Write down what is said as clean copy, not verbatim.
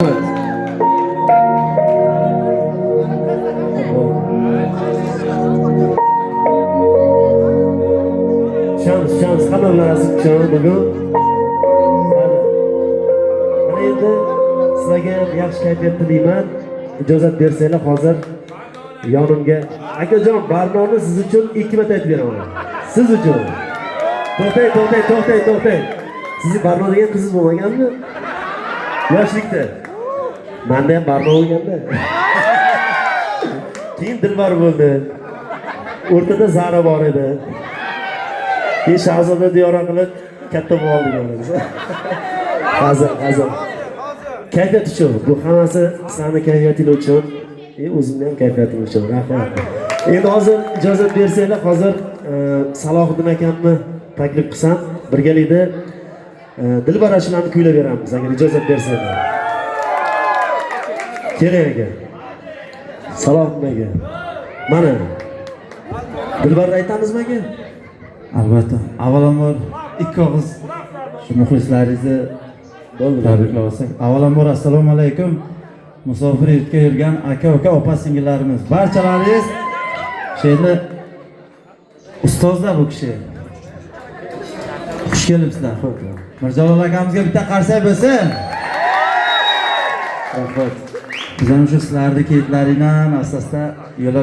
Şans hamma nasib qilsin bugun. Mana endi sizlarga yaxshi kayfiyat tilayman. İjozat bersanglar hozir yonimga akajon barnoni siz uchun 2 marta aytib beraman. Siz uchun. To'xtang. Sizni barno degan qiziz bo'lmaganmi? Yoshlikda. Menda ham barno bo'lganda. Keyin Dilbar bo'ldi. O'rtada Zara bor edi. Keyin Shahzoda Diyora qilib katta bo'ldi deganmiz. Hazır. Kayfiyat uchun. Bu hammasi sizlarning kayfiyatingiz uchun, o'zimning ham kayfiyatim uchun. Rahmat. Endi hozir ijozat bersanglar, hozir Salohiddin akamni taklif qilsam, birgalikda Dilbar ashularini kuylab beramiz, agar ijozat bersanglar. Keling aka. Salohiddin aka. Mana Dilbarni aytamizmi aka? Albatta. Avvalambor ikki og'iz shu muxlislaringizni tabriklab olsak. Avvalambor assalomu alaykum. Musofir yurtga yurgan aka-uka, opa-singillarimiz, barchalaringiz she'rni ustozlar bu kishi. Xush kelibsizlar. Mirjalol akamizga bitta qarsak bo'lsin. Rahmat. Biz ham shu sizlarning keyitlaringdan asosda yo'l